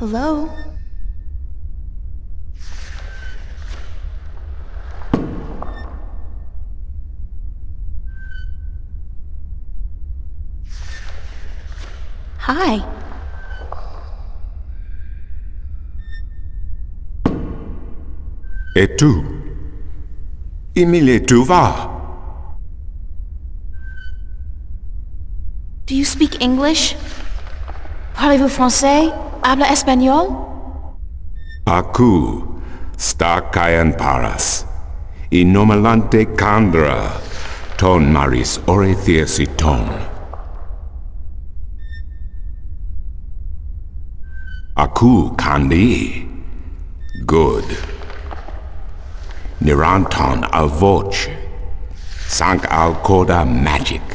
Hello? Hi. Et tu? Emile, tu vas? Do you speak English? Parlez-vous français? Habla español? Aku, stakayan paras. Inomalante kandra, ton maris orethesiton. Aku kandi. Good. Niranton al voce. Sank al coda magic.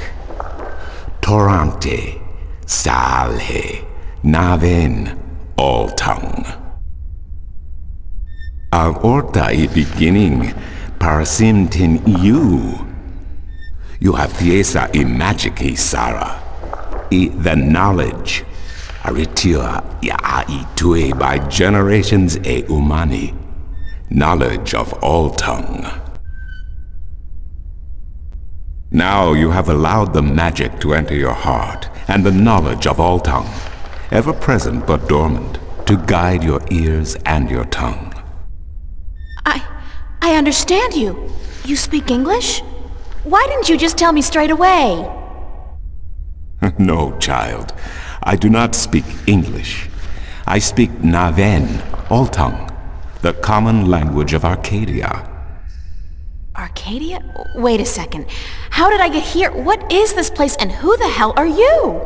Torante, salhe, naven, all tongue. Al orta I beginning, parasim tin you. You have piesa I magic I Sara. I the knowledge. Aritia ya I tue by generations e umani. Knowledge of all tongue. Now you have allowed the magic to enter your heart, and the knowledge of all tongue, ever present but dormant, to guide your ears and your tongue. I understand you. You speak English? Why didn't you just tell me straight away? No, child. I do not speak English. I speak Naven, all tongue, the common language of Arcadia. Arcadia? Wait a second. How did I get here? What is this place, and who the hell are you?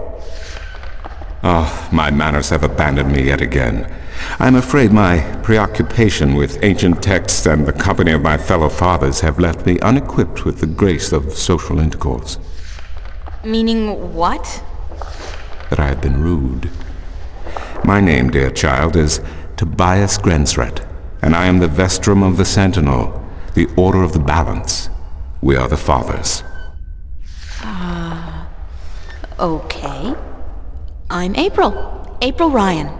Oh, my manners have abandoned me yet again. I'm afraid my preoccupation with ancient texts and the company of my fellow fathers have left me unequipped with the grace of social intercourse. Meaning what? That I have been rude. My name, dear child, is Tobias Grensret, and I am the Vestrum of the Sentinel, the Order of the Balance. We are the fathers. Okay. I'm April. April Ryan.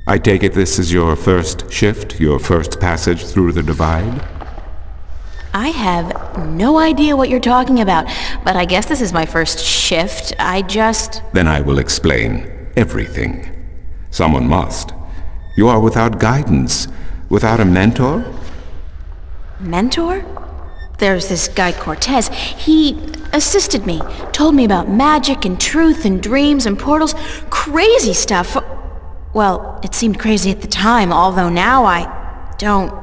I take it this is your first shift, your first passage through the divide? I have no idea what you're talking about, but I guess this is my first shift. Then I will explain everything. Someone must. You are without guidance, without a mentor? Mentor? There's this guy Cortez. He assisted me, told me about magic and truth and dreams and portals. Crazy stuff. Well, it seemed crazy at the time, although now I don't...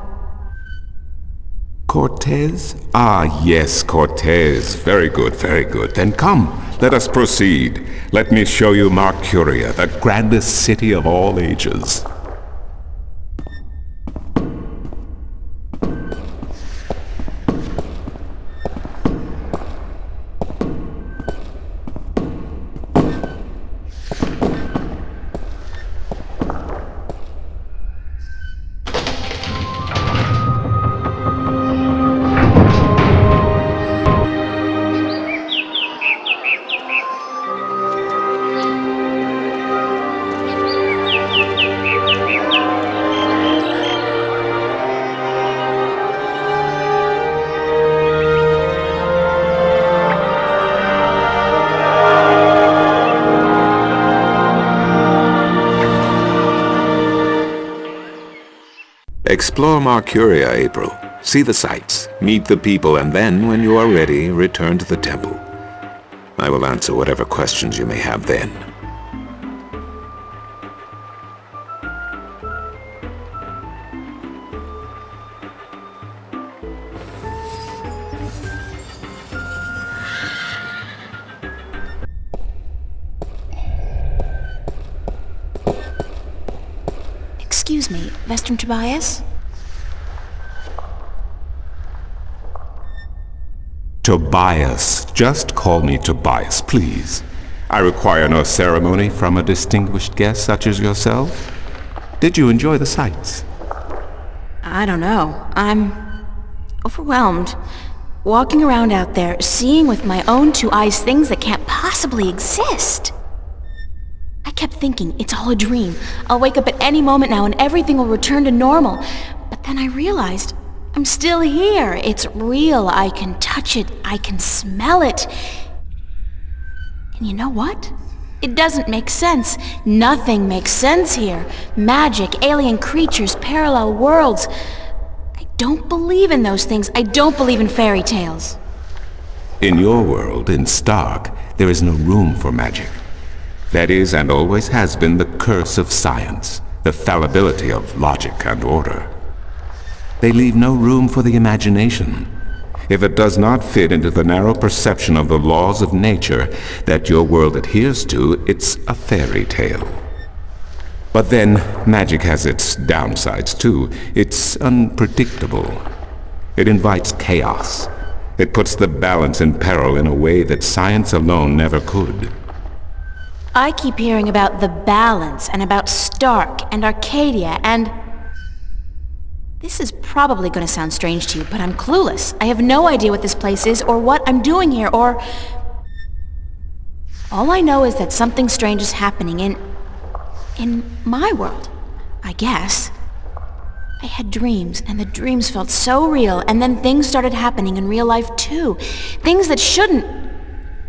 Cortez? Ah, yes, Cortez. Very good, very good. Then come, let us proceed. Let me show you Mercuria, the grandest city of all ages. Explore Mercuria, April. See the sights, meet the people, and then, when you are ready, return to the temple. I will answer whatever questions you may have then. Excuse me, Vestrum Tobias? Tobias. Just call me Tobias, please. I require no ceremony from a distinguished guest such as yourself. Did you enjoy the sights? I don't know. I'm overwhelmed. Walking around out there, seeing with my own two eyes things that can't possibly exist. I kept thinking, it's all a dream. I'll wake up at any moment now and everything will return to normal. But then I realized, I'm still here. It's real. I can touch it. I can smell it. And you know what? It doesn't make sense. Nothing makes sense here. Magic, alien creatures, parallel worlds. I don't believe in those things. I don't believe in fairy tales. In your world, in Stark, there is no room for magic. That is, and always has been, the curse of science, the fallibility of logic and order. They leave no room for the imagination. If it does not fit into the narrow perception of the laws of nature that your world adheres to, it's a fairy tale. But then, magic has its downsides too. It's unpredictable. It invites chaos. It puts the balance in peril in a way that science alone never could. I keep hearing about the balance and about Stark and Arcadia and... This is probably going to sound strange to you, but I'm clueless. I have no idea what this place is or what I'm doing here or... All I know is that something strange is happening in my world, I guess. I had dreams, and the dreams felt so real, and then things started happening in real life too. Things that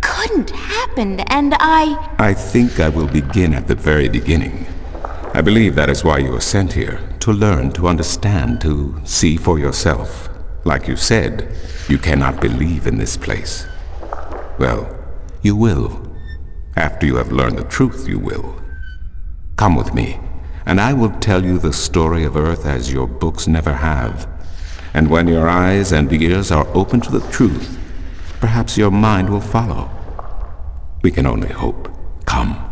couldn't happen, and I think I will begin at the very beginning. I believe that is why you were sent here, to learn, to understand, to see for yourself. Like you said, you cannot believe in this place. Well, you will. After you have learned the truth, you will. Come with me, and I will tell you the story of Earth as your books never have. And when your eyes and ears are open to the truth, perhaps your mind will follow. We can only hope. Come.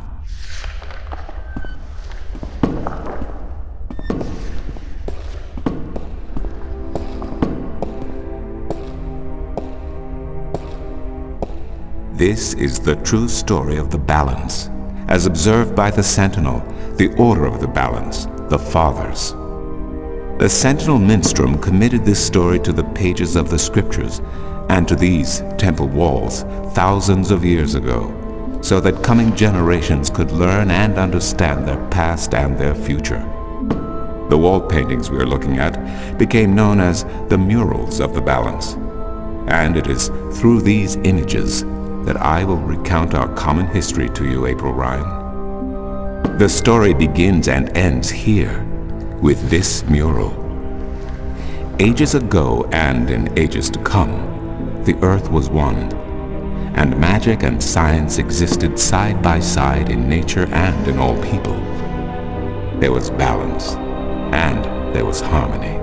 This is the true story of the balance, as observed by the Sentinel, the Order of the Balance, the Fathers. The Sentinel Minstrel committed this story to the pages of the scriptures and to these temple walls thousands of years ago, so that coming generations could learn and understand their past and their future. The wall paintings we are looking at became known as the murals of the balance, and it is through these images that I will recount our common history to you, April Ryan. The story begins and ends here, with this mural. Ages ago and in ages to come, the earth was one, and magic and science existed side by side in nature and in all people. There was balance, and there was harmony.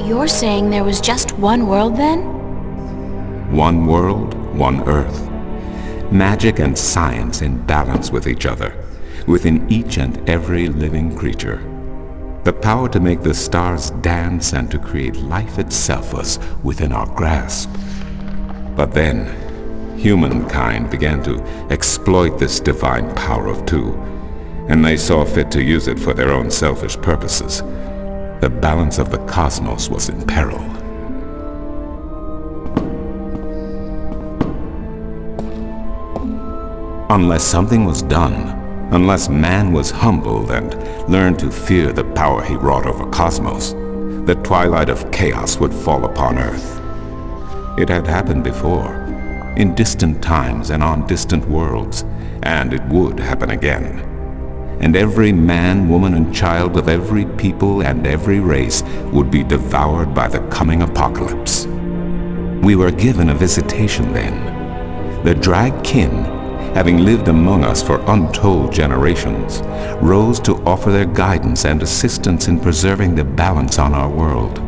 You're saying there was just one world then? One world, one earth. Magic and science in balance with each other, within each and every living creature. The power to make the stars dance and to create life itself was within our grasp. But then, humankind began to exploit this divine power of two, and they saw fit to use it for their own selfish purposes. The balance of the cosmos was in peril. Unless something was done, unless man was humbled and learned to fear the power he wrought over cosmos, the twilight of chaos would fall upon Earth. It had happened before, in distant times and on distant worlds, and it would happen again. And every man, woman, and child of every people and every race would be devoured by the coming apocalypse. We were given a visitation then. The drag kin, having lived among us for untold generations, rose to offer their guidance and assistance in preserving the balance on our world.